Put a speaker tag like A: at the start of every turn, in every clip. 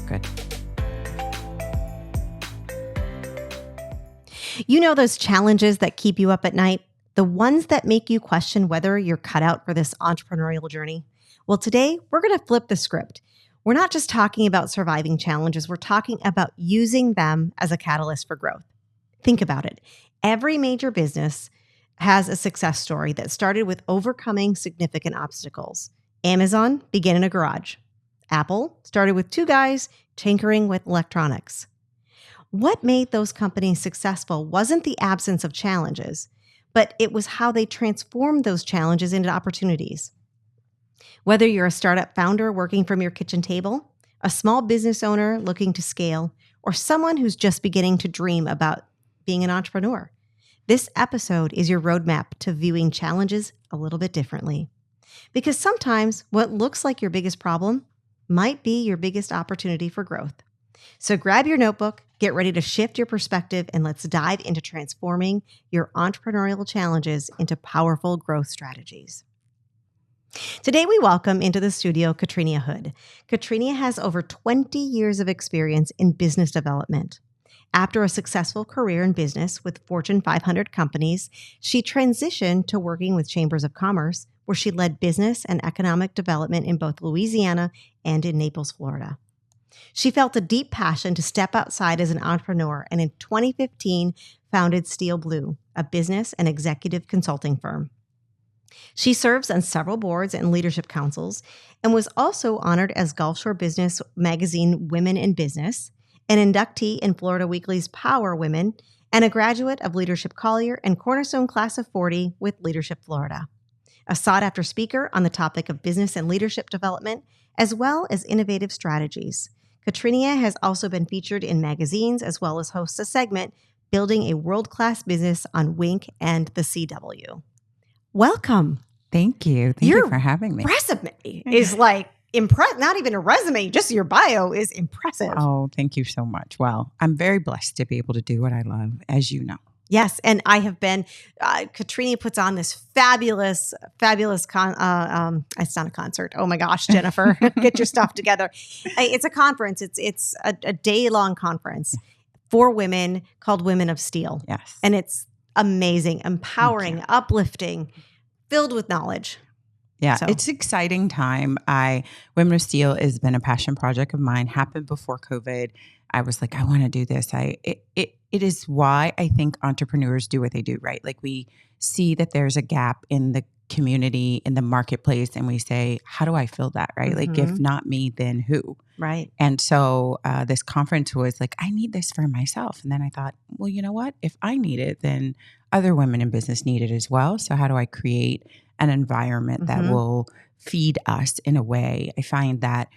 A: Good.
B: You know those challenges that keep you up at night? The ones that make you question whether you're cut out for this entrepreneurial journey? Well, today we're going to flip the script. We're not just talking about surviving challenges, we're talking about using them as a catalyst for growth. Think about it. Every major business has a success story that started with overcoming significant obstacles. Amazon began in a garage. Apple started with two guys tinkering with electronics. What made those companies successful wasn't the absence of challenges, but it was how they transformed those challenges into opportunities. Whether you're a startup founder working from your kitchen table, a small business owner looking to scale, or someone who's just beginning to dream about being an entrepreneur, this episode is your roadmap to viewing challenges a little bit differently. Because sometimes what looks like your biggest problem might be your biggest opportunity for growth. So grab your notebook, get ready to shift your perspective, and let's dive into transforming your entrepreneurial challenges into powerful growth strategies. Today, we welcome into the studio Cotrenia Hood. Cotrenia has over 20 years of experience in business development. After a successful career in business with Fortune 500 companies, she transitioned to working with chambers of commerce, where she led business and economic development in both Louisiana and in Naples, Florida. She felt a deep passion to step outside as an entrepreneur, and in 2015 founded Steel Bleu, a business and executive consulting firm. She serves on several boards and leadership councils and was also honored as Gulf Shore Business Magazine Women in Business, an inductee in Florida Weekly's Power Women, and a graduate of Leadership Collier and Cornerstone Class of 40 with Leadership Florida. A sought-after speaker on the topic of business and leadership development, as well as innovative strategies. Cotrenia has also been featured in magazines as well as hosts a segment, Building a World-Class Business on Wink and the CW. Welcome.
A: Thank you. Thank you for having me.
B: Your resume is like not even a resume, just your bio is impressive.
A: Oh, thank you so much. Well, I'm very blessed to be able to do what I love, as you know.
B: Yes, and I have been, Cotrenia puts on this fabulous, it's not a concert. Oh my gosh, Jennifer, get your stuff together. It's a conference. It's a day-long conference for women called Women of Steel.
A: Yes.
B: And it's amazing, empowering, uplifting, filled with knowledge.
A: Yeah, it's an exciting time. Women of Steel has been a passion project of mine, happened before COVID. I was like, I want to do this. It is why I think entrepreneurs do what they do, right? Like we see that there's a gap in the community, in the marketplace, and we say, how do I fill that, right?
B: Mm-hmm.
A: Like if not me, then who?
B: Right.
A: And so this conference was like, I need this for myself. And then I thought, well, you know what? If I need it, then other women in business need it as well. So how do I create an environment that will feed us in a way? I find that,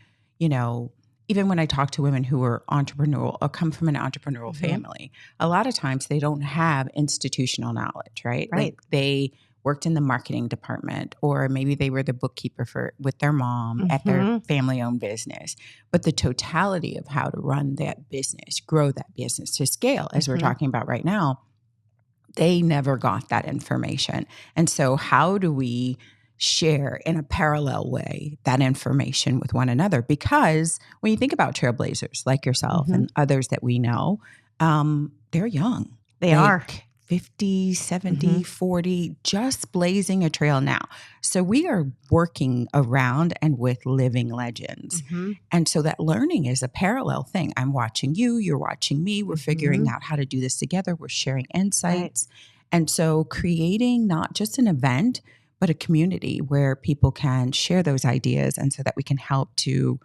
A: even when I talk to women who are entrepreneurial or come from an entrepreneurial family, a lot of times they don't have institutional knowledge, right? Like they worked in the marketing department, or maybe they were the bookkeeper with their mom at their family-owned business. But the totality of how to run that business, grow that business to scale, as we're talking about right now, they never got that information. And so how do we share in a parallel way that information with one another? Because when you think about trailblazers like yourself and others that we know, they're young.
B: They are
A: 50, 70, 40, just blazing a trail now. So we are working around and with living legends. And so that learning is a parallel thing. I'm watching you, you're watching me. We're figuring out how to do this together. We're sharing insights. And so creating not just an event, but a community where people can share those ideas, and so that we can help to,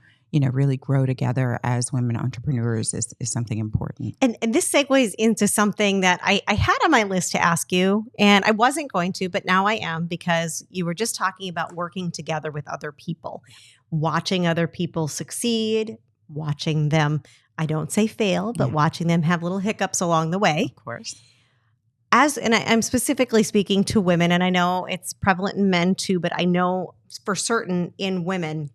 A: really grow together as women entrepreneurs is something important.
B: And this segues into something that I had on my list to ask you, and I wasn't going to, but now I am, because you were just talking about working together with other people, watching other people succeed, watching them, I don't say fail, but watching them have little hiccups along the way.
A: Of course.
B: I'm specifically speaking to women, and I know it's prevalent in men too, but I know for certain in women,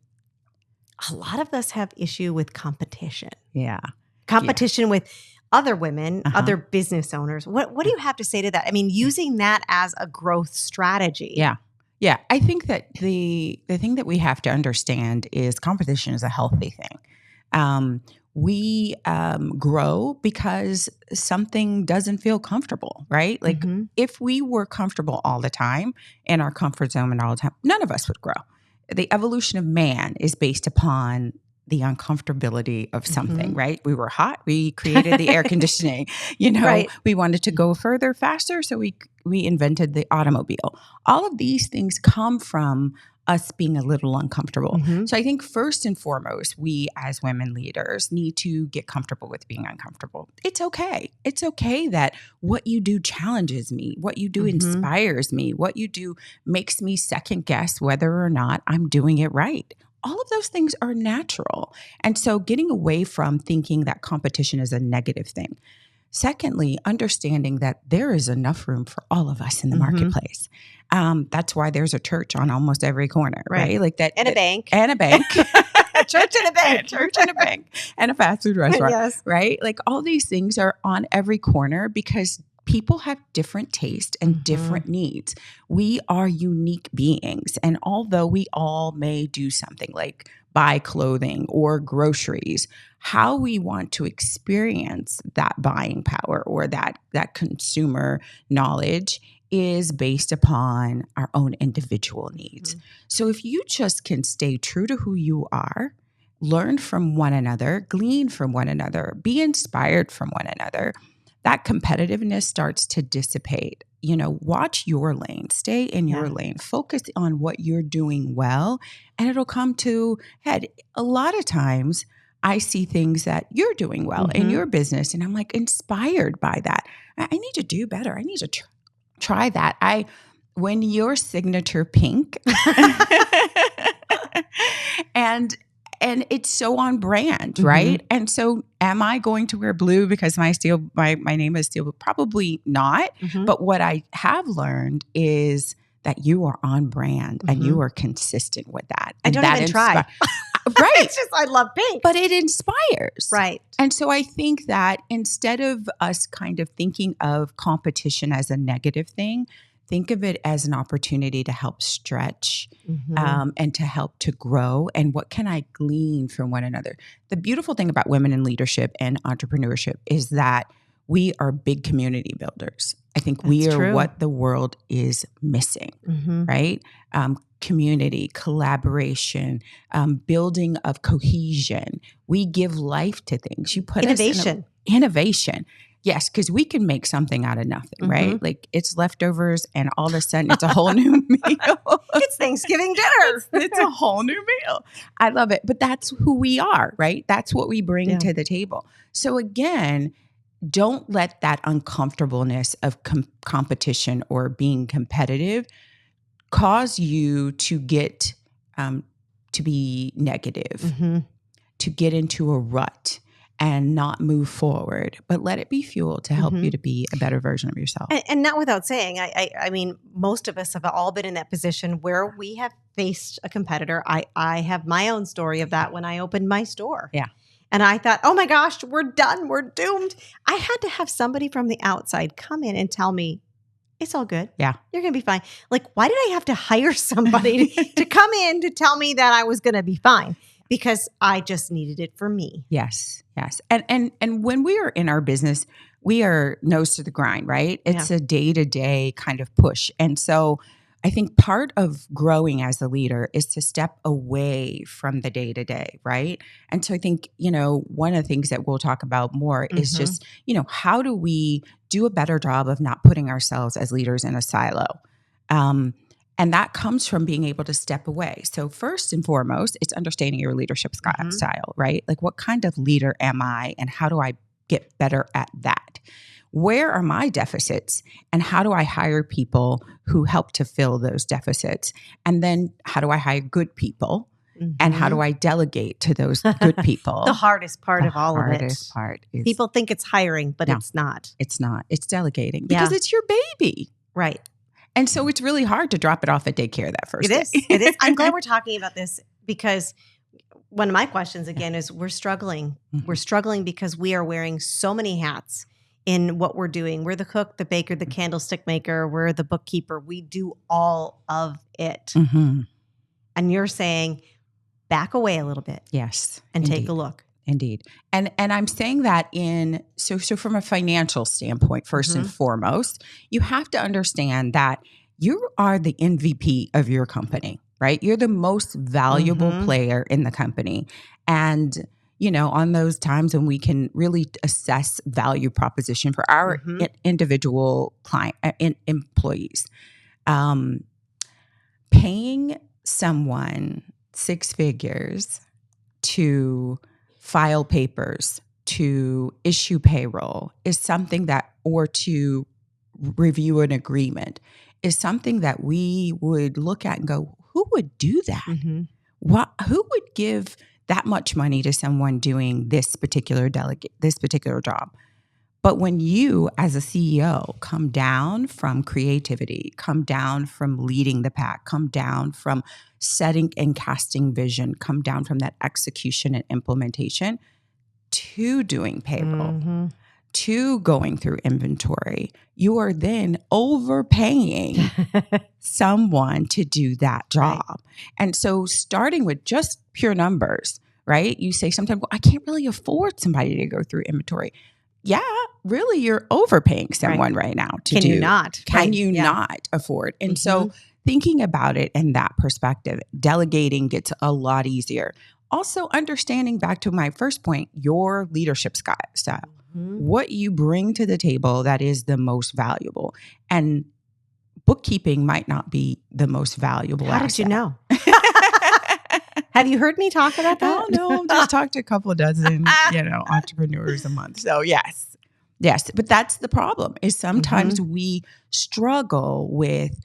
B: a lot of us have issue with competition.
A: Yeah.
B: Competition with other women, other business owners. What do you have to say to that? I mean, using that as a growth strategy.
A: Yeah. Yeah. I think that the thing that we have to understand is competition is a healthy thing. We grow because something doesn't feel comfortable, right? Like if we were comfortable all the time in our comfort zone and all the time, none of us would grow. The evolution of man is based upon the uncomfortability of something, right? We were hot. We created the air conditioning,
B: Right.
A: we wanted to go further, faster. So we invented the automobile. All of these things come from us being a little uncomfortable. So I think first and foremost, we as women leaders need to get comfortable with being uncomfortable. It's okay. It's okay that what you do challenges me. What you do inspires me. What you do makes me second guess whether or not I'm doing it right. All of those things are natural. And so getting away from thinking that competition is a negative thing. Secondly, understanding that there is enough room for all of us in the marketplace. That's why there's a church on almost every corner, right? Like that.
B: And a bank.
A: And a bank.
B: A church and a bank.
A: A church and a bank. And a fast food restaurant,
B: Yes.
A: right? Like all these things are on every corner because people have different tastes and different needs. We are unique beings. And although we all may do something like buy clothing or groceries, how we want to experience that buying power or that consumer knowledge is based upon our own individual needs. So if you just can stay true to who you are, learn from one another, glean from one another, be inspired from one another, that competitiveness starts to dissipate. Watch your lane, stay in your lane, focus on what you're doing well, and it'll come to head. A lot of times I see things that you're doing well in your business, and I'm like inspired by that. I need to do better. I need to try that. When your signature pink and it's so on brand, right? And so am I going to wear blue because my name is Steel Bleu? Probably not. But what I have learned is that you are on brand and you are consistent with that.
B: I don't even try.
A: Right.
B: It's just, I love pink.
A: But it inspires.
B: Right.
A: And so I think that instead of us kind of thinking of competition as a negative thing, think of it as an opportunity to help stretch and to help to grow. And what can I glean from one another? The beautiful thing about women in leadership and entrepreneurship is that we are big community builders. I think we are what the world is missing, right? Community, collaboration, building of cohesion. We give life to things. You put
B: innovation.
A: Innovation. Yes, because we can make something out of nothing, right? Like it's leftovers and all of a sudden it's a whole new meal.
B: It's Thanksgiving dinner.
A: It's a whole new meal. I love it. But that's who we are, right? That's what we bring to the table. So again, don't let that uncomfortableness of competition or being competitive cause you to get to be negative, to get into a rut and not move forward, but let it be fuel to help you to be a better version of yourself.
B: And not without saying, I mean, most of us have all been in that position where we have faced a competitor. I have my own story of that when I opened my store.
A: Yeah.
B: And I thought, oh my gosh, we're done. We're doomed. I had to have somebody from the outside come in and tell me, it's all good.
A: Yeah.
B: You're going to be fine. Like, why did I have to hire somebody to come in to tell me that I was going to be fine? Because I just needed it for me.
A: Yes. Yes. And when we are in our business, we are nose to the grind, right? It's a day-to-day kind of push. And so I think part of growing as a leader is to step away from the day-to-day, right? And so I think, one of the things that we'll talk about more is just, how do we do a better job of not putting ourselves as leaders in a silo? And that comes from being able to step away. So first and foremost, it's understanding your leadership style, right? Like what kind of leader am I and how do I get better at that? Where are my deficits and how do I hire people who help to fill those deficits? And then how do I hire good people? And how do I delegate to those good people?
B: The hardest part of all of it.
A: The hardest part is
B: people think it's hiring, but it's not.
A: It's not. It's delegating because it's your baby.
B: Right.
A: And so it's really hard to drop it off at daycare that first day.
B: It is. I'm glad we're talking about this because one of my questions again is we're struggling. We're struggling because we are wearing so many hats in what we're doing. We're the cook, the baker, the candlestick maker. We're the bookkeeper. We do all of it. And you're saying back away a little bit.
A: Yes.
B: And
A: indeed.
B: take a look.
A: Indeed. And I'm saying that so from a financial standpoint, first and foremost, you have to understand that you are the MVP of your company, right? You're the most valuable player in the company. And, on those times when we can really assess value proposition for our individual client employees, paying someone six figures to file papers, to issue payroll is something or to review an agreement is something that we would look at and go, who would do that? Who would give that much money to someone doing this particular job? But when you, as a CEO, come down from creativity, come down from leading the pack, come down from setting and casting vision, come down from that execution and implementation to doing payroll, to going through inventory, you are then overpaying someone to do that job. Right. And so starting with just pure numbers, right? You say sometimes, well, I can't really afford somebody to go through inventory. Yeah, really, you're overpaying someone right now to do.
B: Can you not?
A: Can you not afford? And so thinking about it in that perspective, delegating gets a lot easier. Also understanding, back to my first point, your leadership style, what you bring to the table that is the most valuable. And bookkeeping might not be the most valuable
B: asset. How did you know? Have you heard me talk about that?
A: No, I've just talked to a couple of dozen, entrepreneurs a month. So yes. But that's the problem is sometimes we struggle with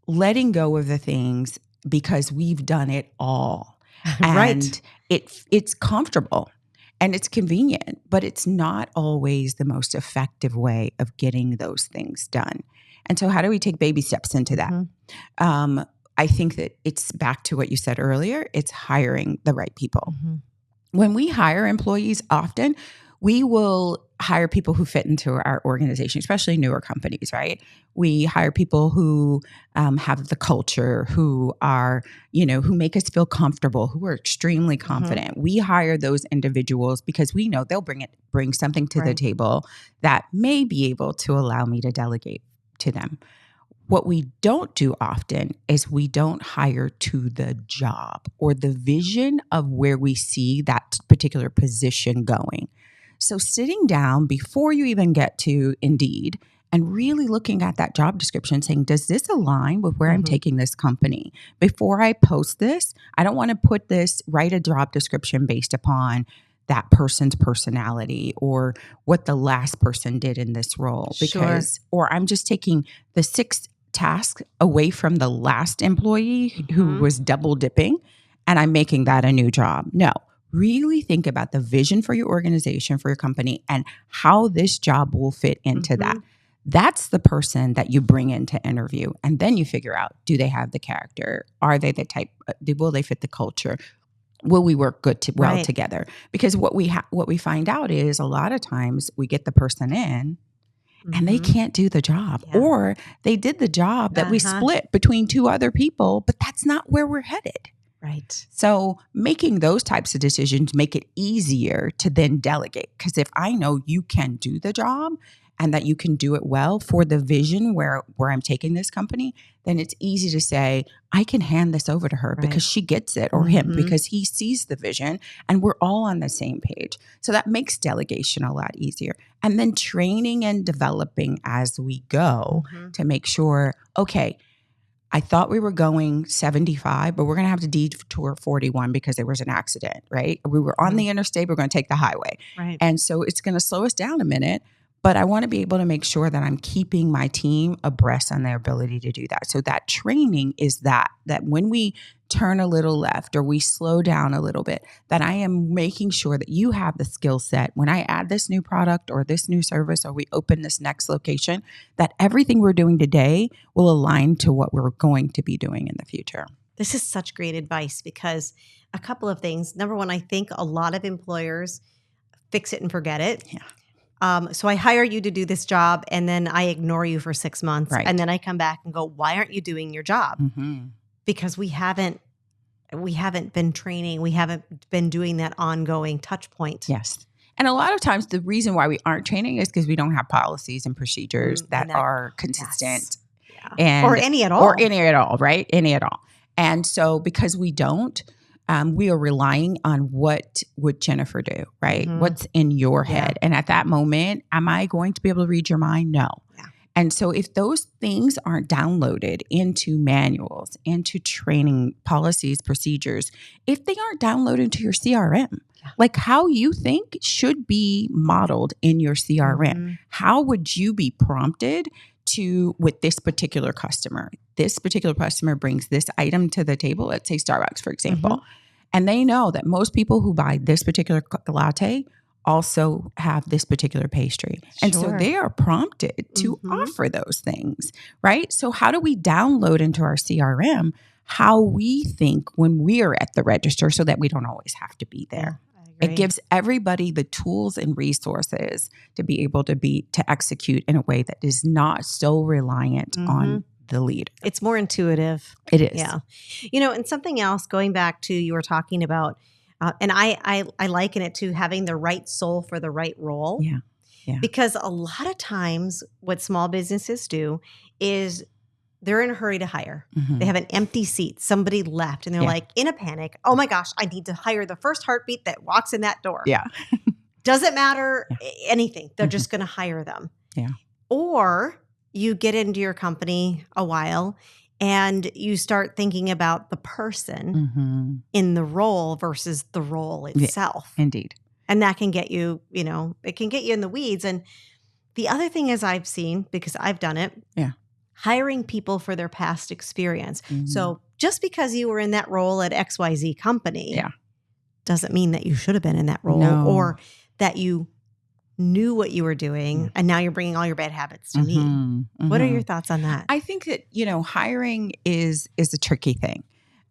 A: letting go of the things because we've done it all. And it's comfortable and it's convenient, but it's not always the most effective way of getting those things done. And so how do we take baby steps into that? I think that it's back to what you said earlier. It's hiring the right people. When we hire employees, often we will hire people who fit into our organization, especially newer companies, right? We hire people who have the culture, who are, who make us feel comfortable, who are extremely confident. We hire those individuals because we know they'll bring something to the table that may be able to allow me to delegate to them. What we don't do often is we don't hire to the job or the vision of where we see that particular position going. So sitting down before you even get to Indeed and really looking at that job description saying, does this align with where I'm taking this company? Before I post this, I don't want to write a job description based upon that person's personality or what the last person did in this role. Or I'm just taking the 6 tasks away from the last employee who was double dipping and I'm making that a new job. No, really think about the vision for your organization, for your company, and how this job will fit into that. That's the person that you bring in to interview. And then you figure out, do they have the character? Are they the type, will they fit the culture? Will we work well together? Because what we find out is a lot of times we get the person in and they can't do the job, or they did the job that we split between 2 other people, but that's not where we're headed.
B: Right.
A: So making those types of decisions make it easier to then delegate. Because if I know you can do the job and that you can do it well for the vision where I'm taking this company, then it's easy to say, I can hand this over to her because she gets it, or him because he sees the vision and we're all on the same page. So that makes delegation a lot easier. And then training and developing as we go to make sure, okay, I thought we were going 75, but we're going to have to detour 41 because there was an accident, right? We were on the interstate, we're going to take the highway.
B: Right.
A: And so it's going to slow us down a minute, but I want to be able to make sure that I'm keeping my team abreast on their ability to do that. So that training is that when we turn a little left or we slow down a little bit, that I am making sure that you have the skill set when I add this new product or this new service or we open this next location, that everything we're doing today will align to what we're going to be doing in the future.
B: This is such great advice because a couple of things. Number one, I think a lot of employers fix it and forget it.
A: Yeah.
B: So I hire you to do this job and then I ignore you for 6 months.
A: Right.
B: And then I come back and go, why aren't you doing your job? Because we haven't we haven't been training. We haven't been doing that ongoing touch point.
A: Yes. And a lot of times the reason why we aren't training is because we don't have policies and procedures that are consistent.
B: Yes. Yeah.
A: And
B: or any at all.
A: Right? Any at all. And so because we don't, we are relying on what would Jennifer do, right? What's in your head. And at that moment, am I going to be able to read your mind? No.
B: Yeah.
A: And so if those things aren't downloaded into manuals, into training policies, procedures, if they aren't downloaded into your CRM, like how you think should be modeled in your CRM, how would you be prompted to, with this particular customer? This particular customer brings this item to the table, let's say Starbucks, for example, and they know that most people who buy this particular latte also have this particular pastry. And so they are prompted to offer those things, right? So how do we download into our CRM how we think when we are at the register so that we don't always have to be there? It gives everybody the tools and resources to be able to execute in a way that is not so reliant on the leader.
B: It's more intuitive.
A: It is.
B: Yeah. And something else, going back to you were talking about, and I liken it to having the right soul for the right role.
A: Yeah. Yeah.
B: Because a lot of times what small businesses do is they're in a hurry to hire. They have an empty seat. Somebody left and they're like in a panic. Oh my gosh, I need to hire the first heartbeat that walks in that door.
A: Yeah.
B: Doesn't matter anything. They're just going to hire them.
A: Yeah.
B: Or you get into your company a while and you start thinking about the person in the role versus the role itself.
A: Yeah, indeed.
B: And that can get you, it can get you in the weeds. And the other thing is I've seen, because I've done it. Yeah. Hiring people for their past experience. So just because you were in that role at XYZ company doesn't mean that you should have been in that role or that you knew what you were doing and now you're bringing all your bad habits to me. What are your thoughts on that?
A: I think that, hiring is a tricky thing.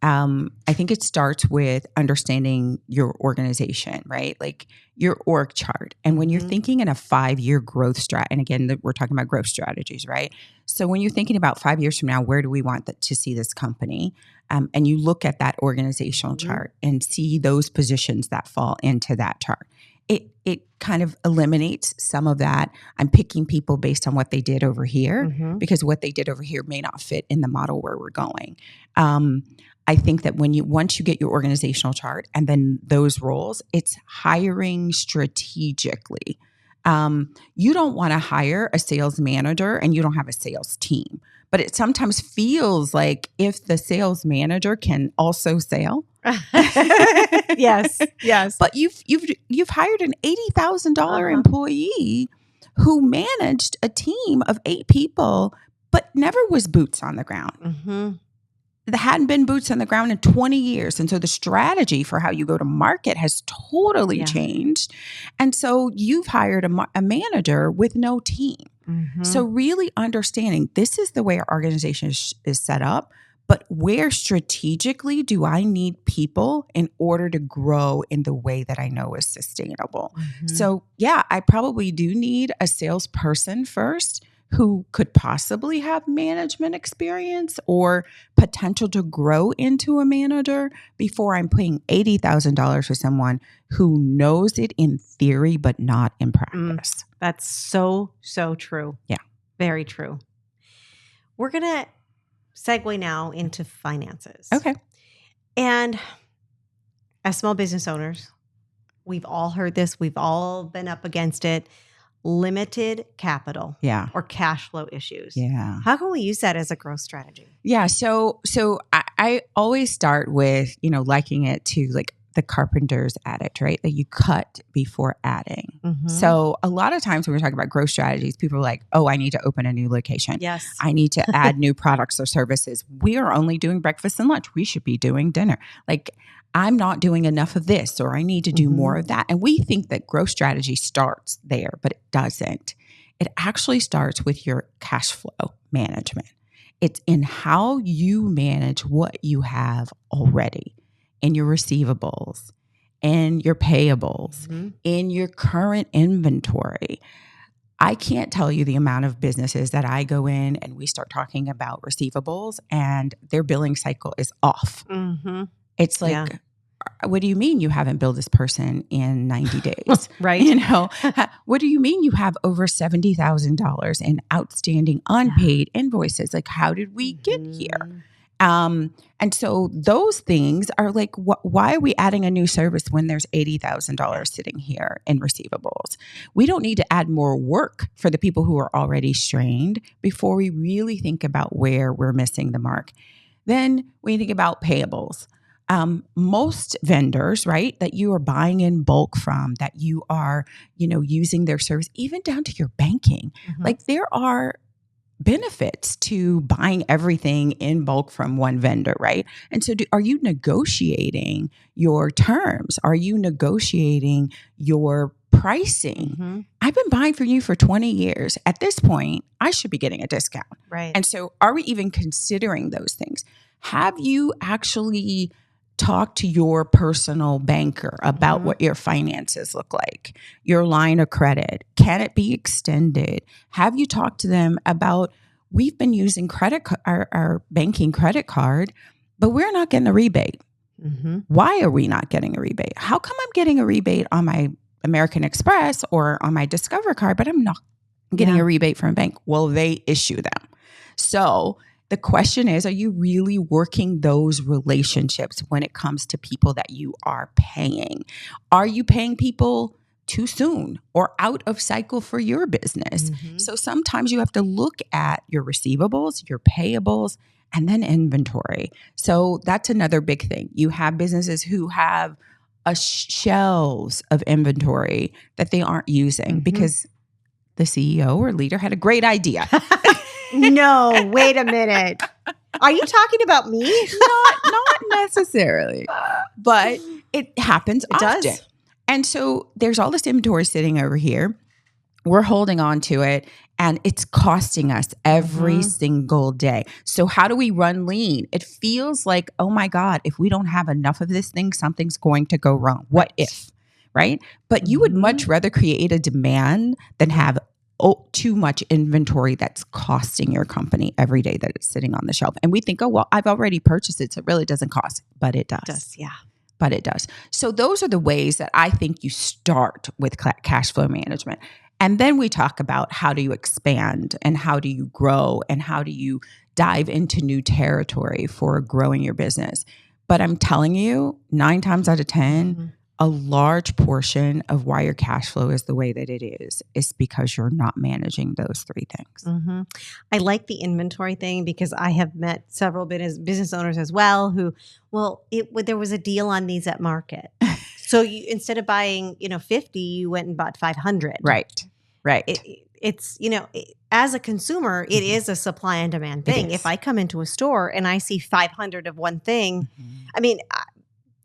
A: I think it starts with understanding your organization, right? Like your org chart. And when you're thinking in a 5-year growth strat, and again, we're talking about growth strategies, right? So when you're thinking about 5 years from now, where do we want to see this company? And you look at that organizational chart and see those positions that fall into that chart. It kind of eliminates some of that. I'm picking people based on what they did over here because what they did over here may not fit in the model where we're going. I think that once you get your organizational chart and then those roles, it's hiring strategically. You don't want to hire a sales manager and you don't have a sales team, but it sometimes feels like if the sales manager can also sell.
B: Yes.
A: But you've hired an $80,000 employee who managed a team of 8 people, but never was boots on the ground. There hadn't been boots on the ground in 20 years. And so the strategy for how you go to market has totally changed. And so you've hired a manager with no team. So really understanding this is the way our organization is set up, but where strategically do I need people in order to grow in the way that I know is sustainable? So I probably do need a salesperson first who could possibly have management experience or potential to grow into a manager before I'm paying $80,000 for someone who knows it in theory, but not in practice.
B: That's so true.
A: Yeah.
B: Very true. We're going to segue now into finances.
A: Okay.
B: And as small business owners, we've all heard this. We've all been up against it. Limited capital or cash flow issues.
A: Yeah.
B: How can we use that as a growth strategy?
A: Yeah. So I always start with, liking it to like the carpenter's adage, right? That you cut before adding. So a lot of times when we're talking about growth strategies, people are like, oh, I need to open a new location.
B: Yes.
A: I need to add new products or services. We are only doing breakfast and lunch. We should be doing dinner. Like, I'm not doing enough of this, or I need to do more of that. And we think that growth strategy starts there, but it doesn't. It actually starts with your cash flow management. It's in how you manage what you have already in your receivables, in your payables, in your current inventory. I can't tell you the amount of businesses that I go in and we start talking about receivables and their billing cycle is off. It's like,
B: Yeah.
A: what do you mean you haven't billed this person in 90 days?
B: Right.
A: You know, what do you mean you have over $70,000 in outstanding unpaid invoices? Like, how did we get here? And so those things are like, why are we adding a new service when there's $80,000 sitting here in receivables? We don't need to add more work for the people who are already strained before we really think about where we're missing the mark. Then we think about payables. Most vendors, right, that you are buying in bulk from, that you are, using their service, even down to your banking, like there are benefits to buying everything in bulk from one vendor, right? And so are you negotiating your terms? Are you negotiating your pricing? I've been buying from you for 20 years. At this point, I should be getting a discount.
B: Right.
A: And so are we even considering those things? Have you actually talked to your personal banker about what your finances look like, your line of credit? Can it be extended? Have you talked to them about, we've been using our banking credit card, but we're not getting a rebate. Why are we not getting a rebate? How come I'm getting a rebate on my American Express or on my Discover card, but I'm not getting a rebate from a bank? Well, they issue them. So the question is, are you really working those relationships when it comes to people that you are paying? Are you paying people too soon or out of cycle for your business? So sometimes you have to look at your receivables, your payables, and then inventory. So that's another big thing. You have businesses who have shelves of inventory that they aren't using because the CEO or leader had a great idea.
B: No, wait a minute. Are you talking about me?
A: Not necessarily, but it happens often.
B: Does.
A: And so there's all this inventory sitting over here. We're holding on to it and it's costing us every single day. So how do we run lean? It feels like, oh my God, if we don't have enough of this thing, something's going to go wrong. What if, right? But you would much rather create a demand than have too much inventory that's costing your company every day that it's sitting on the shelf. And we think, oh, well, I've already purchased it, so it really doesn't cost. But it does. But it does. So those are the ways that I think you start with cash flow management. And then we talk about how do you expand and how do you grow and how do you dive into new territory for growing your business. But I'm telling you, 9 times out of 10, a large portion of why your cash flow is the way that it is because you're not managing those 3 things.
B: I like the inventory thing because I have met several business owners as well who, there was a deal on these at market. So you, instead of buying, 50, you went and bought 500.
A: Right.
B: It's, as a consumer, it is a supply and demand thing. If I come into a store and I see 500 of one thing, I mean,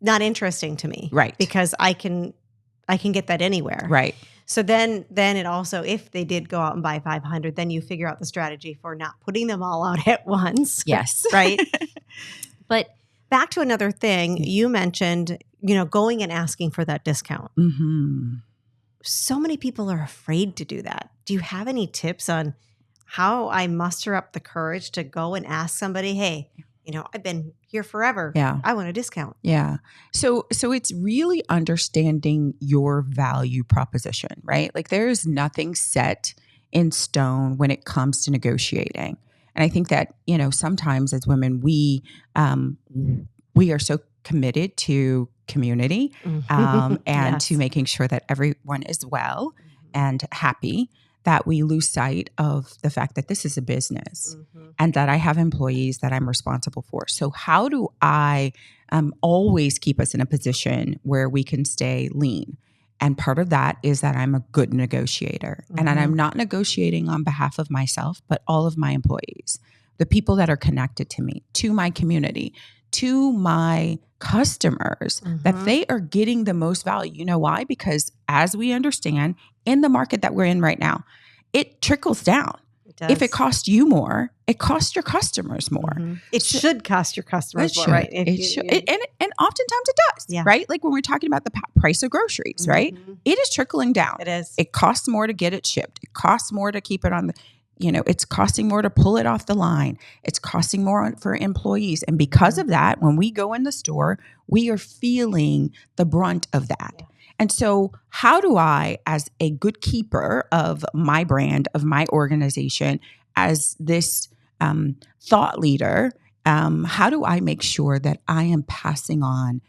B: not interesting to me.
A: Right.
B: Because I can get that anywhere.
A: Right.
B: So then it also, if they did go out and buy 500, then you figure out the strategy for not putting them all out at once.
A: Yes.
B: Right. But back to another thing, you mentioned, going and asking for that discount. So many people are afraid to do that. Do you have any tips on how I muster up the courage to go and ask somebody, hey, I've been here forever.
A: Yeah.
B: I want a discount.
A: Yeah. So it's really understanding your value proposition, right? Like there's nothing set in stone when it comes to negotiating. And I think that, sometimes as women, we are so committed to community and to making sure that everyone is well and happy, that we lose sight of the fact that this is a business and that I have employees that I'm responsible for. So how do I always keep us in a position where we can stay lean? And part of that is that I'm a good negotiator and I'm not negotiating on behalf of myself, but all of my employees, the people that are connected to me, to my community, to my customers, that they are getting the most value. You know why? Because as we understand, in the market that we're in right now, it trickles down.
B: It does.
A: If it costs you more, it costs your customers more.
B: It should cost your customers more, right?
A: It should. And oftentimes it does, right? Like when we're talking about the price of groceries, right? It is trickling down.
B: It is.
A: It costs more to get it shipped. It costs more to keep it on it's costing more to pull it off the line. It's costing more for employees. And because of that, when we go in the store, we are feeling the brunt of that. Yeah. And so how do I, as a good keeper of my brand, of my organization, as this thought leader, how do I make sure that I am passing on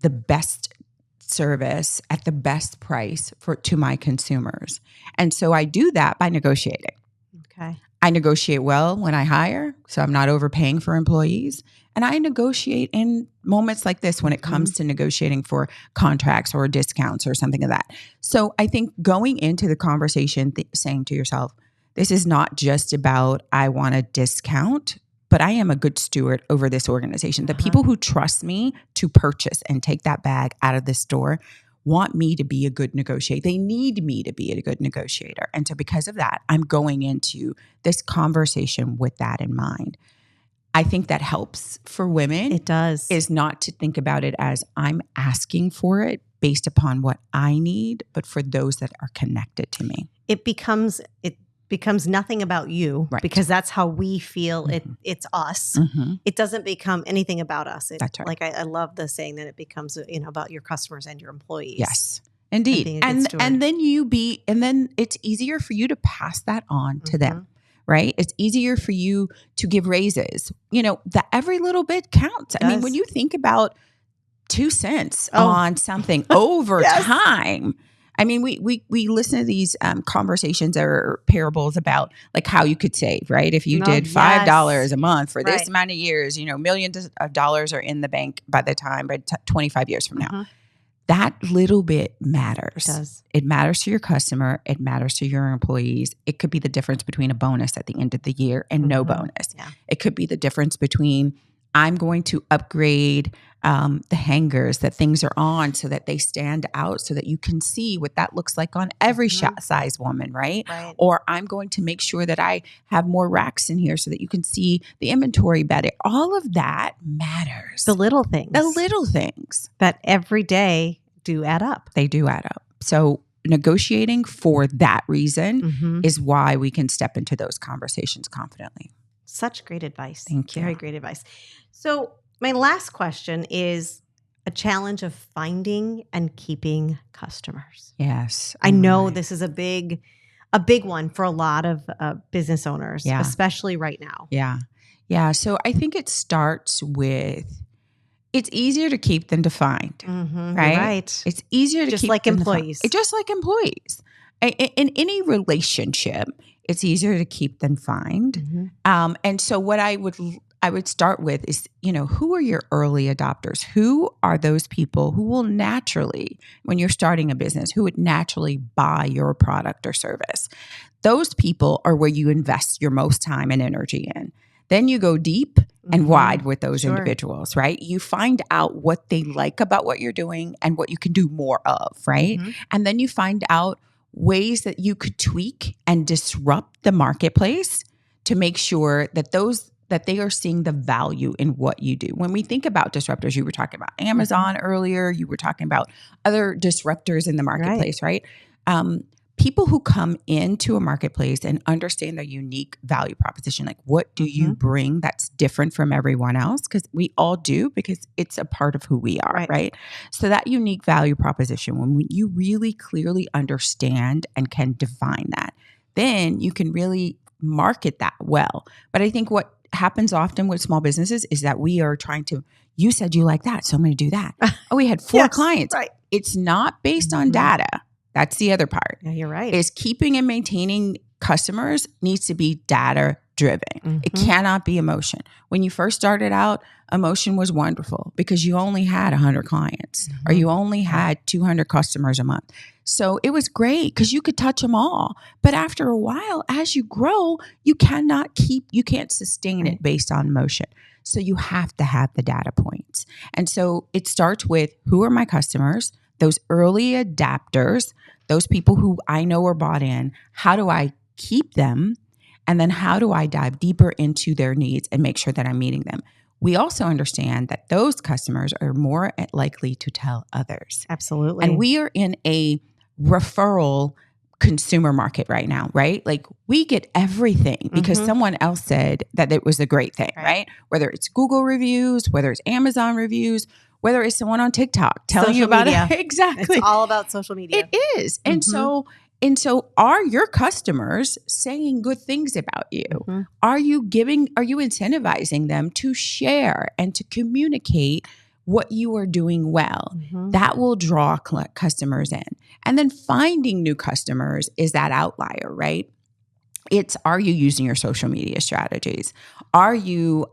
A: the best service at the best price to my consumers? And so I do that by negotiating.
B: Okay.
A: I negotiate well when I hire, so I'm not overpaying for employees. And I negotiate in moments like this when it comes to negotiating for contracts or discounts or something of that. So I think going into the conversation, saying to yourself, this is not just about I want a discount, but I am a good steward over this organization. The people who trust me to purchase and take that bag out of the store want me to be a good negotiator. They need me to be a good negotiator. And so because of that, I'm going into this conversation with that in mind. I think that helps for women.
B: It does.
A: Is not to think about it as I'm asking for it based upon what I need, but for those that are connected to me.
B: It becomes nothing about you, right? Because that's how we feel. It's us. It doesn't become anything about us.
A: That's right.
B: Like I love the saying that it becomes about your customers and your employees.
A: Yes, indeed. And then it's easier for you to pass that on to them, right? It's easier for you to give raises. That every little bit counts. I mean, when you think about 2 cents on something over time. I mean, we listen to these conversations or parables about like how you could save, right? If you did $5 a month for this amount of years, millions of dollars are in the bank by 25 years from now. That little bit matters.
B: It does.
A: It matters to your customer. It matters to your employees. It could be the difference between a bonus at the end of the year and no bonus. Yeah. It could be the difference between I'm going to upgrade the hangers that things are on so that they stand out so that you can see what that looks like on every size woman, right? Or I'm going to make sure that I have more racks in here so that you can see the inventory better. All of that matters.
B: The little things.
A: The little things.
B: That every day do add up.
A: They do add up. So negotiating for that reason is why we can step into those conversations confidently.
B: Such great advice.
A: Thank you.
B: Very great advice. So my last question is a challenge of finding and keeping customers.
A: Yes.
B: I know this is a big one for a lot of business owners, especially right now.
A: Yeah. Yeah. So I think it starts with, it's easier to keep than to find, right?
B: Right.
A: It's easier to
B: just
A: keep
B: like
A: than
B: employees.
A: Just like employees. In any relationship, it's easier to keep than find. And so what I would start with is, who are your early adopters? Who are those people who will naturally, when you're starting a business, who would naturally buy your product or service? Those people are where you invest your most time and energy in. Then you go deep and wide with those individuals, right? You find out what they like about what you're doing and what you can do more of, right? And then you find out ways that you could tweak and disrupt the marketplace to make sure that they are seeing the value in what you do. When we think about disruptors, you were talking about Amazon earlier, you were talking about other disruptors in the marketplace, right? People who come into a marketplace and understand their unique value proposition, like what do you bring that's different from everyone else? Because we all do, because it's a part of who we are, right? So that unique value proposition, when you really clearly understand and can define that, then you can really market that well. But I think what happens often with small businesses is that we are trying to, you said you like that, so I'm going to do that. Oh, we had 4 clients. Right. It's not based on data. That's the other part.
B: Yeah, you're right.
A: Is keeping and maintaining customers needs to be data driven. It cannot be emotion. When you first started out, emotion was wonderful because you only had 100 clients or you only had 200 customers a month. So it was great because you could touch them all. But after a while, as you grow, you can't sustain it based on emotion. So you have to have the data points. And so it starts with, who are my customers? Those early adapters, those people who I know are bought in, how do I keep them? And then how do I dive deeper into their needs and make sure that I'm meeting them? We also understand that those customers are more likely to tell others.
B: Absolutely.
A: And we are in a referral consumer market right now, right? Like we get everything because someone else said that it was a great thing, right? Whether it's Google reviews, whether it's Amazon reviews, whether it's someone on TikTok telling
B: Social
A: you about
B: media.
A: it. Exactly.
B: It's all about social media.
A: It is. And so are your customers saying good things about you? Are you incentivizing them to share and to communicate what you are doing well? That will draw customers in. And then finding new customers is that outlier, right? Are you using your social media strategies? Are you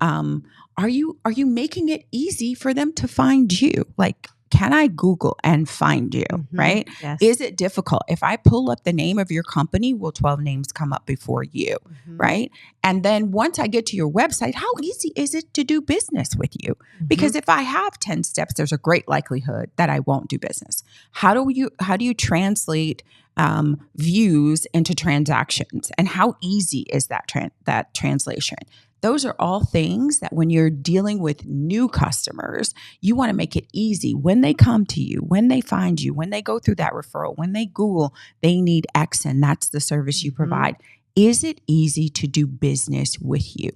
A: making it easy for them to find you? Like, can I Google and find you, right?
B: Yes.
A: Is it difficult? If I pull up the name of your company, will 12 names come up before you, right? And then once I get to your website, how easy is it to do business with you? Because if I have 10 steps, there's a great likelihood that I won't do business. How do you translate views into transactions, and how easy is that translation? Those are all things that when you're dealing with new customers, you want to make it easy when they come to you, when they find you, when they go through that referral, when they Google, they need X and that's the service you provide. Is it easy to do business with you?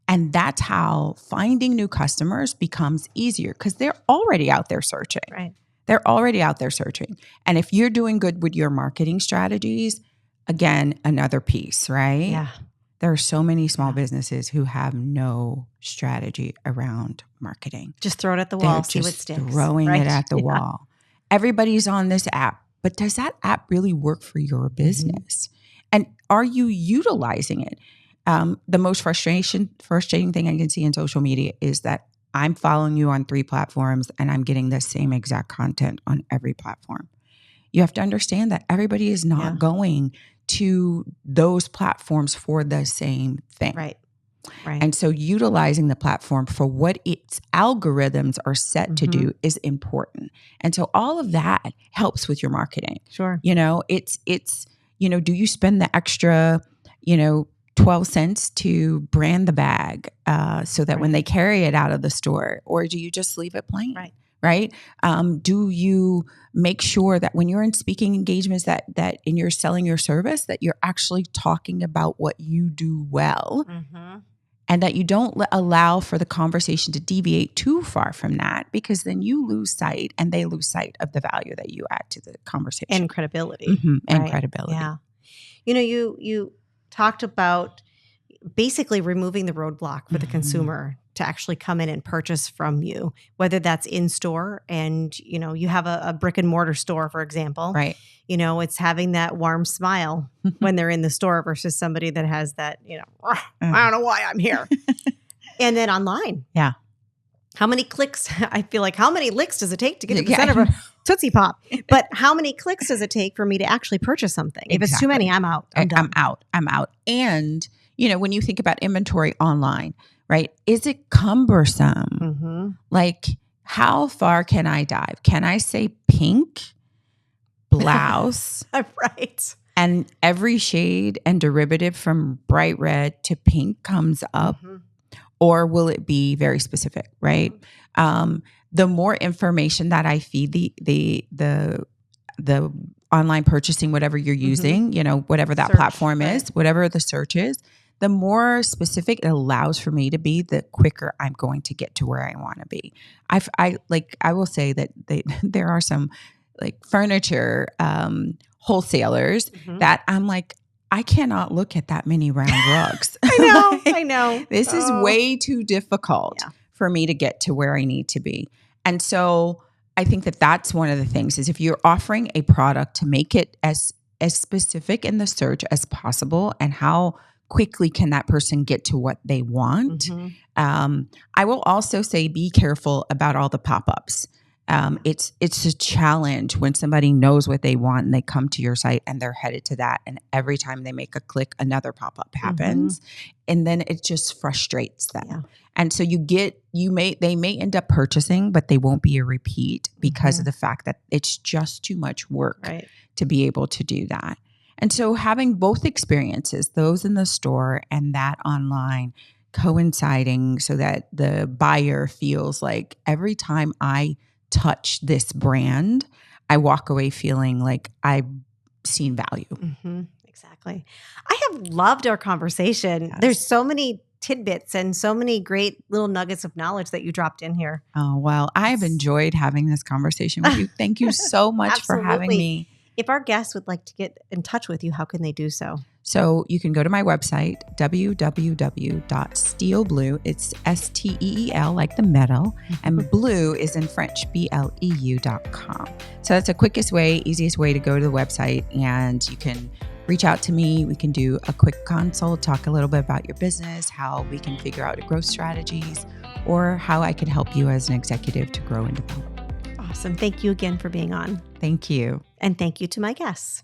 A: And that's how finding new customers becomes easier because they're already out there searching.
B: Right.
A: They're already out there searching. And if you're doing good with your marketing strategies, again, another piece, right?
B: Yeah.
A: There are so many small businesses who have no strategy around marketing.
B: Just throw it at the wall, see what
A: just
B: sticks.
A: Throwing it at the wall. Everybody's on this app, but does that app really work for your business? And are you utilizing it? The most frustrating thing I can see in social media is that I'm following you on 3 platforms and I'm getting the same exact content on every platform. You have to understand that everybody is not going to those platforms for the same thing.
B: Right.
A: And so utilizing the platform for what its algorithms are set to do is important. And so all of that helps with your marketing.
B: Sure.
A: It's do you spend the extra, 12 cents to brand the bag so that when they carry it out of the store, or do you just leave it plain? Right? Do you make sure that when you're in speaking engagements that and you're selling your service, that you're actually talking about what you do well and that you don't allow for the conversation to deviate too far from that, because then you lose sight and they lose sight of the value that you add to the conversation.
B: And credibility.
A: And credibility.
B: Yeah. You talked about basically removing the roadblock for the consumer to actually come in and purchase from you, whether that's in store and, you have a brick and mortar store, for example.
A: Right.
B: It's having that warm smile when they're in the store versus somebody that has that, I don't know why I'm here. And then online.
A: Yeah.
B: How many clicks? I feel like how many licks does it take to get to the center of a Tootsie Pop? But how many clicks does it take for me to actually purchase something? If it's too many, I'm out. I'm done.
A: I'm out. And, when you think about inventory online, right? Is it cumbersome? Like, how far can I dive? Can I say pink blouse?
B: Right.
A: And every shade and derivative from bright red to pink comes up? Or will it be very specific, right? The more information that I feed the online purchasing, whatever you're using, whatever that
B: Search,
A: platform is, whatever the search is, the more specific it allows for me to be, the quicker I'm going to get to where I want to be. I will say that there are some like furniture wholesalers that I'm like, I cannot look at that many round rugs.
B: I know.
A: This is way too difficult for me to get to where I need to be. And so I think that that's one of the things is if you're offering a product, to make it as specific in the search as possible, and how quickly can that person get to what they want. I will also say be careful about all the pop-ups. It's a challenge when somebody knows what they want and they come to your site and they're headed to that. And every time they make a click, another pop-up happens. And then it just frustrates them. Yeah. And so they may end up purchasing, but they won't be a repeat because of the fact that it's just too much work to be able to do that. And so having both experiences, those in the store and that online, coinciding so that the buyer feels like every time I touch this brand, I walk away feeling like I seen value.
B: Mm-hmm. Exactly. I have loved our conversation.
A: Yes.
B: There's so many tidbits and so many great little nuggets of knowledge that you dropped in here.
A: Oh, well, I've enjoyed having this conversation with you. Thank you so much for having me.
B: If our guests would like to get in touch with you, how can they do so?
A: So you can go to my website, www.steelbleu. It's STEEL, like the metal, and blue is in French, BLEU.com. So that's the quickest way, easiest way to go to the website, and you can reach out to me. We can do a quick consult, talk a little bit about your business, how we can figure out growth strategies, or how I could help you as an executive to grow and develop.
B: Awesome. Thank you again for being on.
A: Thank you.
B: And thank you to my guests.